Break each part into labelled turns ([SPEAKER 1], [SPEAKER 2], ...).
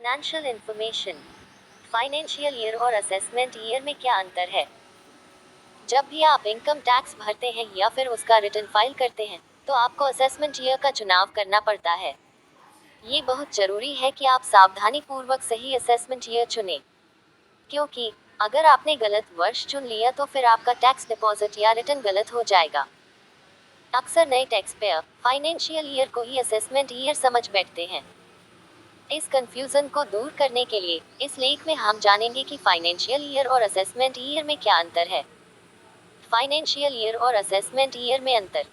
[SPEAKER 1] Financial information. Financial year और assessment year में क्या अंतर है? जब भी आप इनकम टैक्स भरते हैं या फिर उसका रिटर्न फाइल करते हैं, तो आपको असेसमेंट ईयर का चुनाव करना पड़ता है। ये बहुत जरूरी है कि आप सावधानी पूर्वक सही असेसमेंट ईयर चुनें, क्योंकि अगर आपने गलत वर्ष चुन लिया तो फिर आपका टैक्स डिपॉजिट या रिटर्न गलत हो जाएगा। अक्सर नए टैक्स पेयर फाइनेंशियल ईयर को ही असेसमेंट ईयर समझ बैठते हैं। इस कंफ्यूजन को दूर करने के लिए इस लेख में हम जानेंगे कि फाइनेंशियल ईयर और असेसमेंट ईयर में क्या अंतर है। फाइनेंशियल ईयर और असेसमेंट ईयर में अंतर।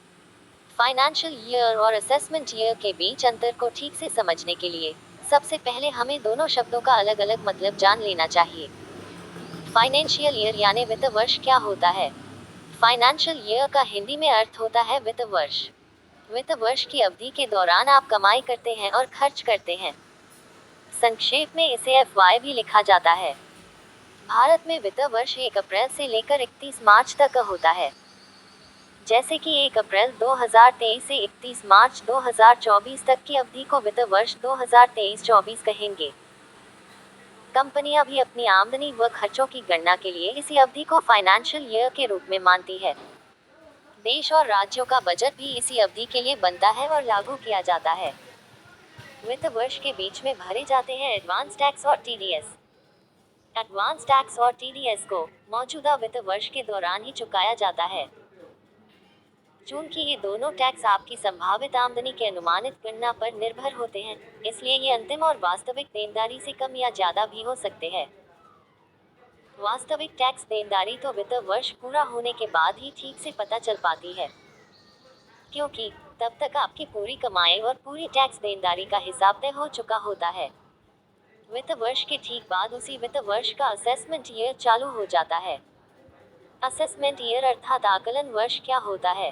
[SPEAKER 1] फाइनेंशियल ईयर और असेसमेंट ईयर के बीच अंतर को ठीक से समझने के लिए सबसे पहले हमें दोनों शब्दों का अलग अलग मतलब जान लेना चाहिए। फाइनेंशियल ईयर यानी वित्त वर्ष क्या होता है? फाइनेंशियल ईयर का हिंदी में अर्थ होता है वित्त वर्ष। वित्त वर्ष की अवधि के दौरान आप कमाई करते हैं और खर्च करते हैं। संक्षेप में इसे एफवाई भी लिखा जाता है। भारत में वित्त वर्ष 1 अप्रैल से लेकर 31 मार्च तक होता है। जैसे कि 1 अप्रैल 2023 से 31 मार्च 2024 तक की अवधि को वित्त वर्ष 2023-24 कहेंगे। कंपनियां भी अपनी आमदनी व खर्चों की गणना के लिए इसी अवधि को फाइनेंशियल ईयर के रूप में मानती है। देश और राज्यों का बजट भी इसी अवधि के लिए बनता है और लागू किया जाता है। वित्त वर्ष के बीच में भरे जाते हैं एडवांस टैक्स और टीडीएस। एडवांस टैक्स और टीडीएस को मौजूदा वित्त वर्ष के दौरान ही चुकाया जाता है। चूंकि ये दोनों टैक्स आपकी संभावित आमदनी के अनुमानित गणना पर निर्भर होते हैं, इसलिए ये अंतिम और वास्तविक देनदारी से कम या ज्यादा भी हो सकते हैं। वास्तविक टैक्स देनदारी तो वित्त वर्ष पूरा होने के बाद ही ठीक से पता चल पाती है, क्योंकि तब तक आपकी पूरी कमाई और पूरी टैक्स देनदारी का हिसाब तय हो चुका होता है। वित्त वर्ष के ठीक बाद उसी वित्त वर्ष का असेसमेंट ईयर चालू हो जाता है। असेसमेंट ईयर अर्थात आकलन वर्ष क्या होता है?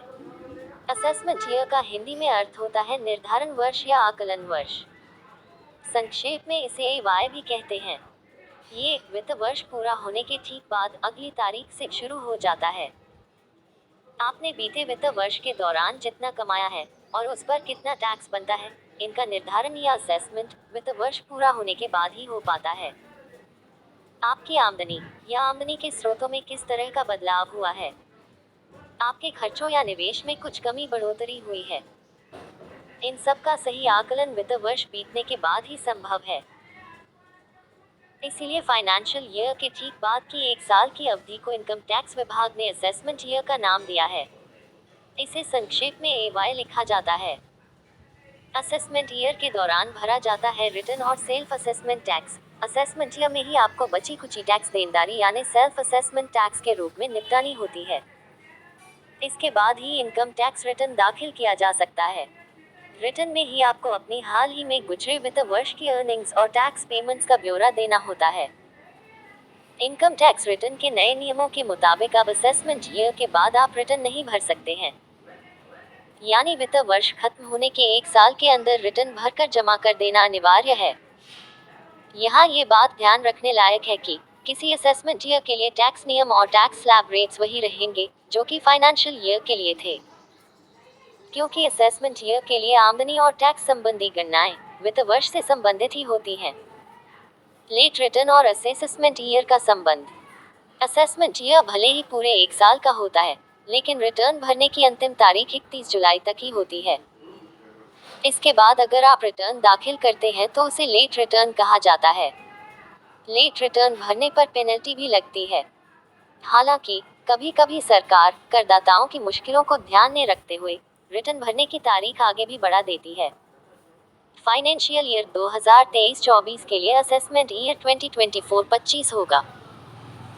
[SPEAKER 1] असेसमेंट ईयर का हिंदी में अर्थ होता है निर्धारण वर्ष या आकलन वर्ष। संक्षेप में इसे एवाय भी कहते हैं। ये वित्त वर्ष पूरा होने के ठीक बाद अगली तारीख से शुरू हो जाता है। आपने बीते वित्त वर्ष के दौरान जितना कमाया है और उस पर कितना टैक्स बनता है, इनका निर्धारण या असेसमेंट वित्त वर्ष पूरा होने के बाद ही हो पाता है। आपकी आमदनी या आमदनी के स्रोतों में किस तरह का बदलाव हुआ है? आपके खर्चों या निवेश में कुछ कमी बढ़ोतरी हुई है? इन सब का सही आकलन वित्त वर्ष बीतने के बाद ही संभव है। इसीलिए फाइनेंशियल ईयर के ठीक बाद की 1 साल की अवधि को इनकम टैक्स विभाग ने असेसमेंट ईयर का नाम दिया है। इसे संक्षेप में एवाय लिखा जाता है। असेसमेंट ईयर के दौरान भरा जाता है रिटर्न और self assessment tax. Assessment year में ही आपको बची कुची टैक्स देनदारी यानी सेल्फ असेसमेंट टैक्स के रूप में निपटानी होती है। इसके बाद ही इनकम टैक्स रिटर्न दाखिल किया जा सकता है। रिटर्न में ही आपको अपनी हाल ही में गुजरे वित्त वर्ष की अर्निंग्स और टैक्स पेमेंट्स का ब्यौरा देना होता है। इनकम टैक्स रिटर्न के नए नियमों के मुताबिक अब असेसमेंट ईयर के बाद आप रिटर्न नहीं भर सकते हैं, यानी वित्त वर्ष खत्म होने के 1 साल के अंदर रिटर्न भरकर जमा कर देना अनिवार्य है। यहाँ ये बात ध्यान रखने लायक है कि किसी असेसमेंट ईयर के लिए टैक्स नियम और टैक्स स्लैब रेट्स वही रहेंगे जो कि फाइनेंशियल ईयर के लिए थे, क्योंकि असेसमेंट ईयर के लिए आमदनी और टैक्स संबंधी गणनाएं वित्त वर्ष से संबंधित ही होती हैं। लेट रिटर्न और असेसमेंट ईयर का संबंध। असेसमेंट ईयर भले ही पूरे 1 साल का होता है, लेकिन रिटर्न भरने की अंतिम तारीख 31 जुलाई तक ही होती है। इसके बाद अगर आप रिटर्न दाखिल करते हैं तो उसे लेट रिटर्न कहा जाता है। लेट रिटर्न भरने पर पेनल्टी भी लगती है। हालांकि कभी कभी सरकार करदाताओं की मुश्किलों को ध्यान में रखते हुए रिटर्न भरने की तारीख आगे भी बढ़ा देती है। फाइनेंशियल ईयर 2023-24 के लिए असेसमेंट ईयर 2024-25 होगा।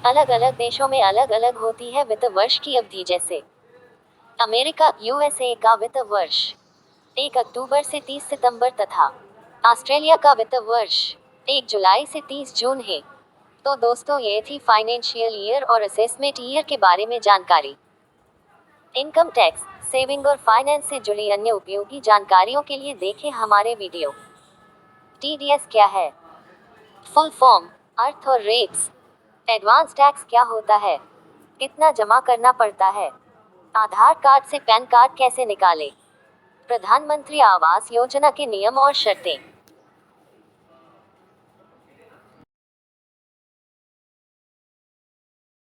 [SPEAKER 1] अलग अलग देशों में अलग अलग होती है वित्त वर्ष की अवधि। जैसे अमेरिका यूएसए का वित्त वर्ष 1 अक्टूबर से 30 सितंबर तथा ऑस्ट्रेलिया का वित्त वर्ष 1 जुलाई से 30 जून है। तो दोस्तों, ये थी फाइनेंशियल ईयर और असेसमेंट ईयर के बारे में जानकारी। इनकम टैक्स, सेविंग और फाइनेंस से जुड़ी अन्य उपयोगी जानकारियों के लिए देखें हमारे वीडियो। टीडीएस क्या है? फुल फॉर्म, अर्थ और रेट्स। एडवांस टैक्स क्या होता है? कितना जमा करना पड़ता है? आधार कार्ड से पैन कार्ड कैसे निकालें? प्रधानमंत्री आवास योजना के नियम और शर्तें।